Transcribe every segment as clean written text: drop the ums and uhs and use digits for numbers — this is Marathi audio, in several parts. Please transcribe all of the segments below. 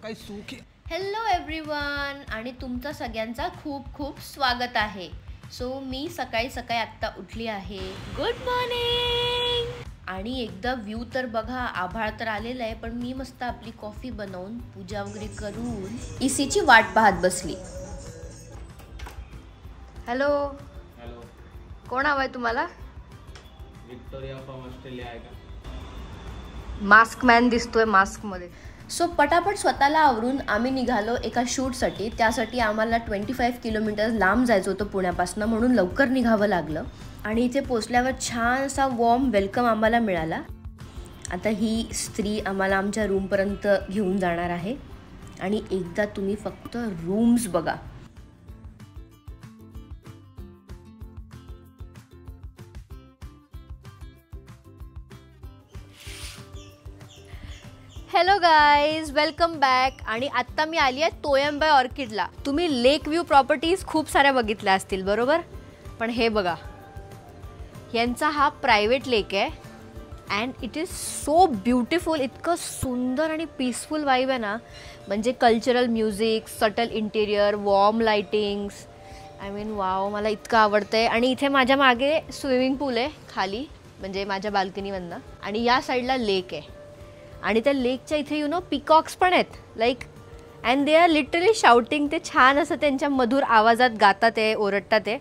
काय सुख. हॅलो एव्हरीवन आणि तुमचं सगळ्यांचा खूप खूप स्वागत आहे. सो मी सकाळी सकाळी आत्ता उठली आहे. Good morning. आणि एकदा व्ह्यू तर बघा, आभाळ तर आलेलं आहे, पण मी मस्त आपली कॉफी बनवून पूजा वगैरे करून इसीची वाट पाहत बसली. हॅलो हॅलो, कोण हवंय तुम्हाला? विक्टोरिया फ्रॉम ऑस्ट्रेलिया आहे का? मास्क मॅन दिसतोय मास्कमध्ये. सो पटापट स्वतःला आवरून आम्ही निघालो एका शूटसाठी. त्यासाठी आम्हाला 25 किलोमीटर्स लांब जायचं होतं पुण्यापासून, म्हणून लवकर निघावं लागलं. आणि इथे पोचल्यावर छान असा वॉर्म वेलकम आम्हाला मिळाला. आता ही स्त्री आम्हाला आमच्या रूमपर्यंत घेऊन जाणार आहे. आणि एकदा तुम्ही फक्त रूम्स बघा. Hello guys, welcome back. आणि आत्ता मी आली आहे तोयंबाई ऑर्किडला. तुम्ही लेक व्ह्यू प्रॉपर्टीज खूप साऱ्या बघितल्या असतील बरोबर, पण हे बघा, यांचा हा प्रायव्हेट लेक आहे. And it is so beautiful. इतकं सुंदर आणि पीसफुल वाईब आहे ना. म्हणजे cultural music, subtle interior, warm lightings. I mean wow, मला इतकं आवडतं आहे. आणि इथे माझ्या मागे स्विमिंग पूल आहे खाली, म्हणजे माझ्या बाल्कनीमधनं. आणि या साईडला लेक आहे. आणि त्या लेकच्या इथे पिकॉक्स पण आहेत like. And they are literally shouting. ते छान असं त्यांच्या मधुर आवाजात गातात आहे, ओरडतात आहे.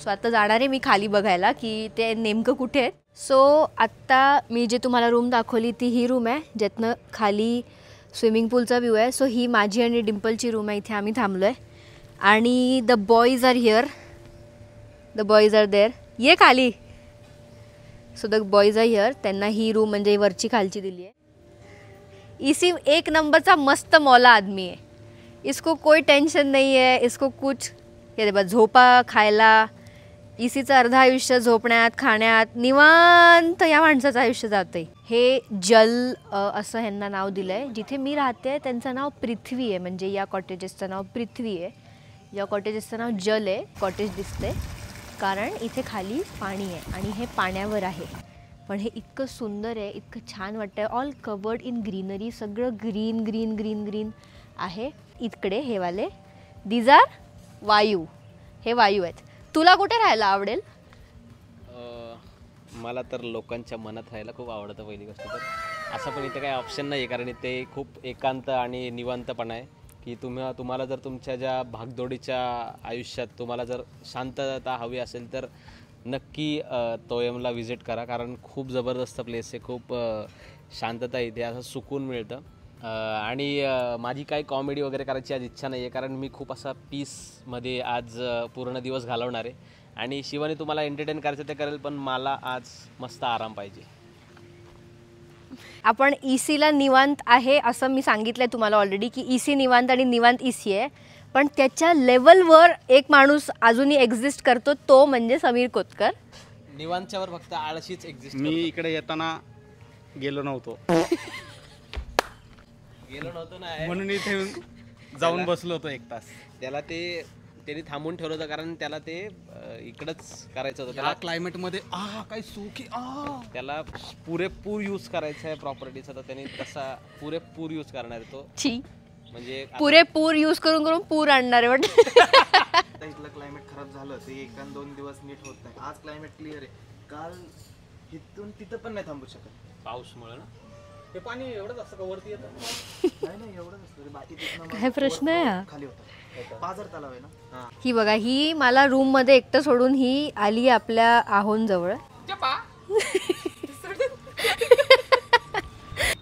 सो आता जाणार आहे मी खाली बघायला की ते नेमकं कुठे आहेत. सो आत्ता मी जे तुम्हाला रूम दाखवली ती ही रूम आहे, ज्यातनं खाली स्विमिंग पूलचा व्ह्यू आहे. सो ही माझी आणि डिम्पलची रूम आहे. इथे आम्ही थांबलो आहे. आणि the boys are here, the boys are there. ये खाली. So the boys are here. त्यांना ही रूम म्हणजे वरची खालची दिली आहे. इसी एक नंबरचा मस्त मौला आदमी है. इसको कोई टेंशन नहीं है. इसको कुछ ये बा झोपा खायला. इसीचं अर्ध आयुष्य झोपण्यात खाण्यात निवांत या माणसाचं आयुष्य जातं आहे. हे जल असं ह्यांना नाव दिलं आहे. जिथे मी राहते त्यांचं नाव पृथ्वी आहे. म्हणजे या कॉटेजेसचं नाव पृथ्वी आहे. या कॉटेजेसचं नाव जल आहे. कॉटेज दिसते कारण इथे खाली पाणी आहे आणि हे पाण्यावर आहे. पण हे इतकं सुंदर आहे, इतकं छान वाटतं आहे. All covered in greenery. सगळं ग्रीन ग्रीन ग्रीन ग्रीन आहे. इकडे हे वाले दीज आर वायू. हे वायू आहेत. तुला कुठे राहायला आवडेल? मला तर लोकांच्या मनात राहायला खूप आवडतं. पहिली गोष्ट तर असं पण इथे काही ऑप्शन नाही आहे, कारण इथे खूप एकांत आणि निवांतपणा आहे. की तुम्हाला जर तुमच्या ज्या भागदौडीच्या आयुष्यात तुम्हाला जर शांतता हवी असेल तर नक्की तोयमला व्हिजिट करा, कारण खूप जबरदस्त प्लेस आहे. खूप शांतता इथे, असं सुकून मिळतं. आणि माझी काही कॉमेडी वगैरे करायची आज इच्छा नाही आहे, कारण मी खूप असा पीसमध्ये आज पूर्ण दिवस घालवणार आहे. आणि शिवानी तुम्हाला एंटरटेन करायचं ते करेल, पण मला आज मस्त आराम पाहिजे. आपण इसीला निवांत आहे असं मी सांगितलं आहे तुम्हाला ऑलरेडी, की इसी निवांत आणि निवांत इसी आहे. पण त्याच्या लेवलवर एक माणूस अजूनही एक्झिस्ट करतो, तो म्हणजे समीर कोतकर. निवांतच्यावर फक्त आळशीच एक्झिस्ट. मी इकडे येताना गेलो नव्हतो ना, म्हणून इथे जाऊन बसलो होतो 1 तास. त्याला त्यांनी थांबून ठेवलं होतं, कारण त्याला ते इकडंच करायचं होतं. त्या क्लायमेटमध्ये काय सुख आहे. त्याला पुरेपूर यूज करायचा आहे प्रॉपर्टीचा, तर त्यांनी तसा पुरेपूर यूज करणार आहे तो. म्हणजे पुरेपूर यूज करून करून पूर आणणार आहे. वाटतं इथलं क्लायमेट खराब झालं ते 1-2 दिवस नीट होत नाही. आज क्लायमेट क्लिअर आहे. काल इथून तिथं पण नाही थांबू शकत पाऊसमुळे ना. हे पाणी एवढंच असतं का वरती येतं? नाही एवढंच असतं. बाकी काय प्रश्न आहे हा? खाली होता. पाझर तलाव आहे ना. ही बघा, ही मला रूम मध्ये एकटं सोडून ही आली आपल्या आहोन जवळ.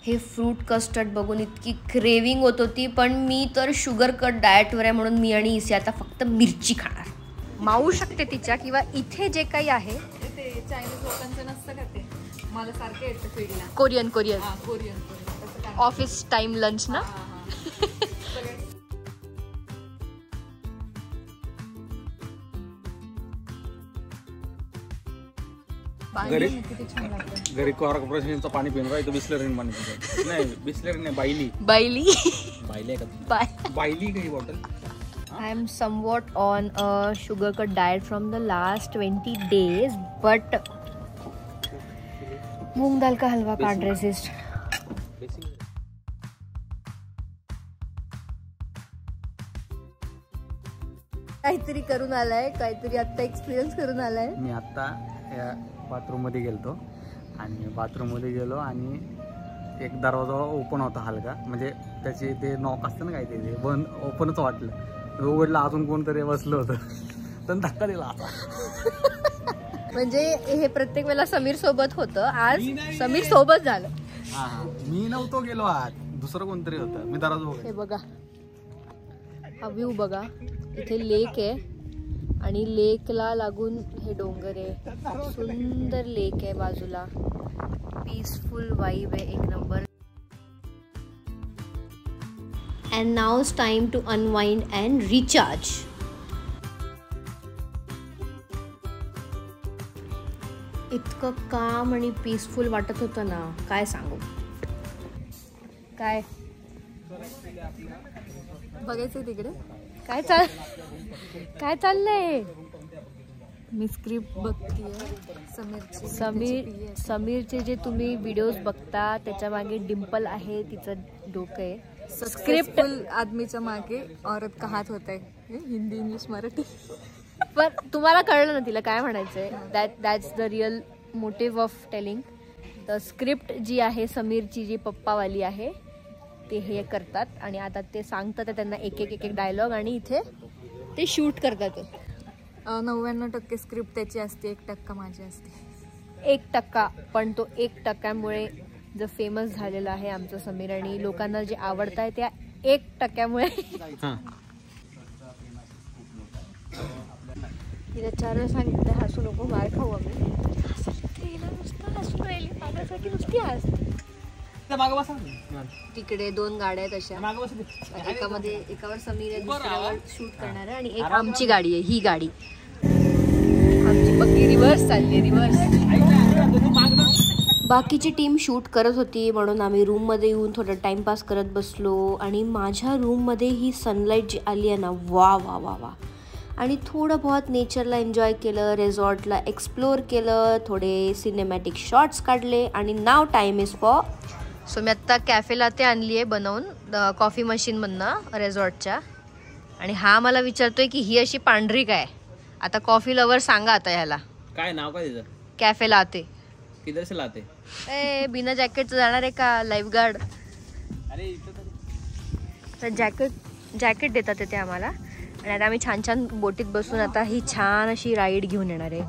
हे फ्रूट कस्टर्ड बघून इतकी क्रेविंग होत होती, पण मी तर शुगर कट डाएटवर आहे, म्हणून मी आणि इसी आता फक्त मिरची खाणार. मावू शकते तिच्या, किंवा इथे जे काही आहे ते चायनीज लोकांचं नसतं का ते, मला सारखं येतं फीडला. Korean Korean office time lunch ना. घरी कॉर्पोरेशनचं पाणी पिऊन राहायचं. बिस्लरीन पाणी पिऊन नाही. बिस्लरीन नाही, बायली बायली आहे का? बायली काही bottle. I am somewhat on a sugar cut diet from the last 20 days, but मूंग दाल का हलवा can't resist. काहीतरी करून आलाय, काहीतरी आता एक्सपिरियन्स करून आलाय. मी आत्ता बाथरूममध्ये गेलतो आणि बाथरूममध्ये गेलो आणि एक दरवाजा ओपन होता हलका, म्हणजे त्याचे ते नॉक असतं ना काय ते बंद ओपनच वाटलं. उघडला अजून कोणतरी बसलं होतं तर धक्का दिला. म्हणजे हे प्रत्येक वेळेला समीर सोबत होतं, आज समीर सोबत झालं. हा मी नव्हतो गेलो, आज दुसरं कोणतरी होतं. मी दरवाजा हे बघा हा व्ह्यू बघा, इथे लेक आहे आणि लेकला लागून हे डोंगर आहे, सुंदर लेक आहे बाजूला, पीसफुल वाइब आहे, एक नंबर. And now it's time to unwind and recharge. इतकं काम आणि पीसफुल वाटत होतं ना, काय सांगू. काय बघायचंय तिकडे काय चाललंय. मी स्क्रिप्ट बघतीये समीरची. समीरचे जे तुम्ही व्हिडिओज बघता त्याच्या मागे डिम्पल आहे, तिचं डोकं आहे. स्क्रिप्ट आदमीच्या मागे औरत का हात होत आहे, हिंदी इंग्लिश मराठी. पण तुम्हाला कळलं ना तिला काय म्हणायचंय. That's the real motive of telling. तर स्क्रिप्ट जी आहे समीरची, जी पप्पावाली आहे, ते हे करतात आणि आता ते सांगतात त्यांना एक एक डायलॉग आणि इथे ते शूट करतात. 99% स्क्रिप्ट त्याची असते, 1% माझी असते. 1%, पण तो 1%मुळे जो फेमस झालेला आहे आमचं समीर आणि लोकांना जे आवडत आहे त्या 1%मुळे. तिला 4 वेळा सांगितलं हसू नको, मार खाऊ आम्ही. नुसतं हसून राहिली माझ्यासाठी, नुसती हसते. तिकडे 2 गाड्या आहेत अशा, एकावर समीर आहे, दुसऱ्यावर शूट करणार आहे आणि एक आमची गाडी आहे. ही गाडी आमची बघी रिव्हर्स चालली, रिव्हर्स. बाकीची टीम शूट करत होती म्हणून आम्ही रूममध्ये येऊन थोडं टाइमपास करत बसलो आणि माझ्या रूममध्ये ही सनलाईट जी आली आहे ना, वा वा वा वा. आणि थोडं बहुत नेचरला एन्जॉय केलं, रिसॉर्टला एक्सप्लोअर केलं, थोडे सिनेमॅटिक शॉट्स काढले आणि नाव टाईम इज फॉर. सो मी आत्ता कॅफे लाते आणली आहे बनवून कॉफी मशीनमधनं रिसॉर्टच्या. आणि हा मला विचारतोय की ही अशी पांढरी काय. आता कॉफी लवर सांगा आता ह्याला काय नाव काय तिचं? कॅफे लाते. किधर से लाते? ए बिना जॅकेटचं जाणार आहे का लाईफगार्ड. अरे तर जॅकेट देतात ते आम्हाला आणि आता आम्ही छान छान बोटीत बसून आता ही छान अशी राईड घेऊन येणार आहे.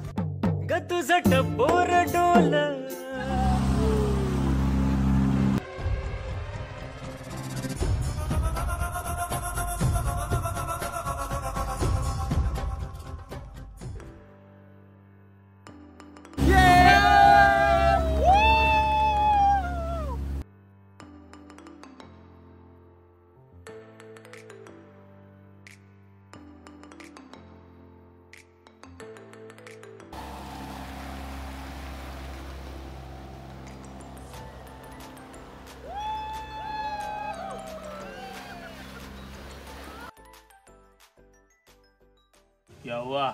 क्या हुआ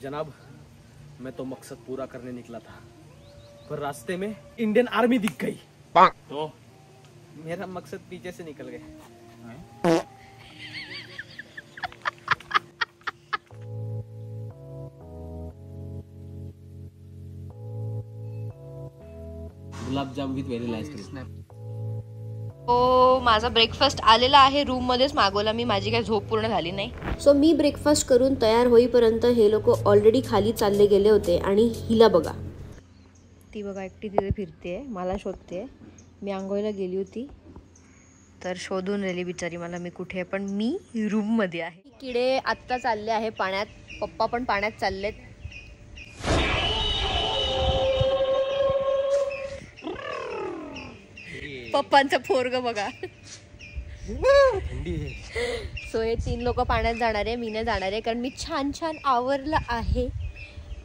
जनाब? मैं तो मकसद पूरा करने निकला था, पर रास्ते में इंडियन आर्मी दिख गई तो मेरा मकसद पीछे से निकल गया. गुलाब जाम विथ व्हॅनिला आईस्क्रीम. माझा ब्रेकफास्ट आलेला आहे, रूम मध्येच मागवला मी, माझी काही झोप पूर्ण झाली नाही. सो मी ब्रेकफास्ट करून तयार होईपर्यंत हे लोक ऑलरेडी खाली चालले गेले होते. आणि हिला बघा, ती बघा एकटी तिथे फिरते, मला शोधते. मी आंघोळीला गेली होती तर शोधून राहिली बिचारी मला मी कुठे आहे, पण मी रूम मध्ये आहे. किडे आत्ता चालले आहे पाण्यात, पप्पा पण पाण्यात चाललेत. पप्पांचं पोरग बघा. सो हे 3 लोक पाण्यात जाणार आहे, मी नाही जाणार आहे कारण मी छान छान आवरलं आहे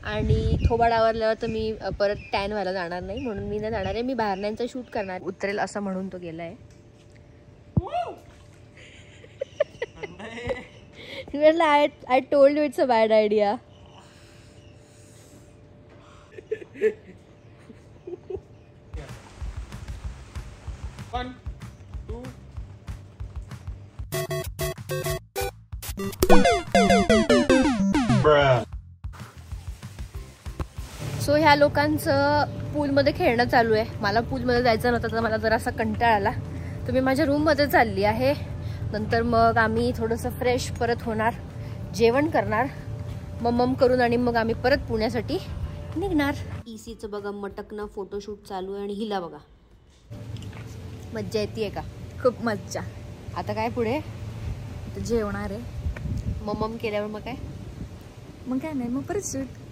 आणि थोबाड आवरल्यावर तर मी परत टॅन व्हायला जाणार नाही, म्हणून मी नाही जाणार आहे. मी बाहेरण्यांचा शूट करणार, उतरेल असं म्हणून तो गेलाय. I told you it's a bad idea. One, two. So ह्या लोकांचं पूलमध्ये खेळणं चालू आहे. मला पूलमध्ये जायचं नव्हतं तर मला जरासा कंटाळा आला तर मी माझ्या रूममध्ये चालली आहे. नंतर मग आम्ही थोडंसं फ्रेश परत होणार, जेवण करणार, मम्मम करून आणि मग आम्ही परत पुण्यासाठी निघणार. ECचं बघा मटकनं फोटोशूट चालू आहे आणि हिला बघा मज्जा येते का? खूप मज्जा. आता काय पुढे आता जेवणार आहे. मम्मम केल्यावर मग काय? मग काय नाही, मग परत शूट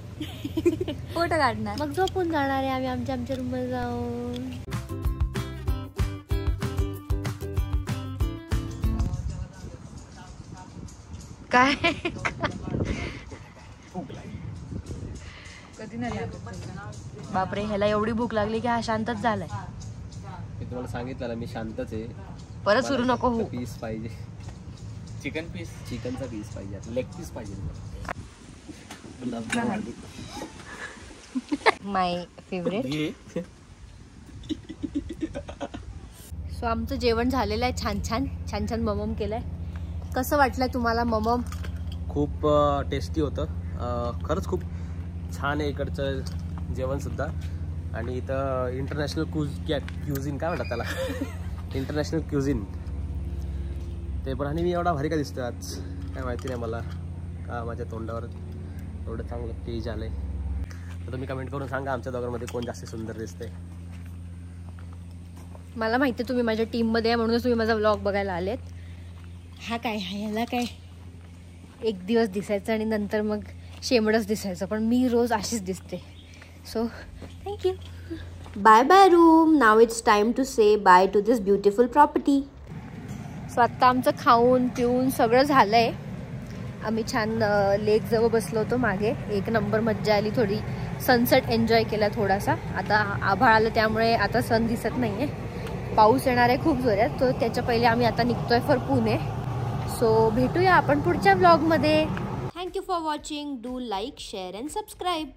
फोटो काढणार. मग झोपून जाणार आहे आम्ही आमच्या रूममध्ये जाऊन. काय कधी नाही बापरे, ह्याला एवढी भूक लागली की हा शांतच झालाय. मी तुम्हाला सांगितलं ना, मी शांतच आहे. परत सुरू नको हो. पीस पाहिजे, चिकन पीस, चिकनचा पीस पाहिजे, लेग पीस पाहिजे. माय फेवरेट. सो आमचं जेवण झालेलं आहे. छान छान छान छान ममम केलंय. कसं वाटलंय तुम्हाला ममम? खूप टेस्टी होतं. खरंच खूप छान आहे इकडचं जेवणसुद्धा. आणि इथं इंटरनॅशनल क्युझिन काय म्हणतात त्याला इंटरनॅशनल क्युझिन ते पण. आणि मी एवढा भारी का दिसतो आज काय माहिती नाही मला, का माझ्या तोंडावर एवढं चांगलं तेज आलंय. तर तुम्ही कमेंट करून सांगा आमच्या दोघांमध्ये कोण जास्त सुंदर दिसते. मला माहिती आहे तुम्ही माझ्या टीममध्ये आहे म्हणूनच तुम्ही माझा व्लॉग बघायला आलेत. हा काय, ह्याला काय एक दिवस दिसायचं आणि नंतर मग शेमडच दिसायचं, पण मी रोज अशीच दिसते. So thank you. Bye bye room. Now it's time to say bye to this beautiful property. So आत्ता आमचं खाऊन पिऊन सगळं झालं आहे. आम्ही छान लेक जवळ बसलो होतो मागे. एक नंबर मज्जा आली. थोडी सनसेट एन्जॉय केला थोडासा. आता आभाळ आलं त्यामुळे आता सन दिसत नाही आहे. पाऊस येणार आहे खूप जोरात. तो त्याच्या पहिले आम्ही आता निघतोय फॉर पुणे. सो भेटूया आपण पुढच्या व्लॉगमध्ये. Thank you for watching. Do like, share and subscribe.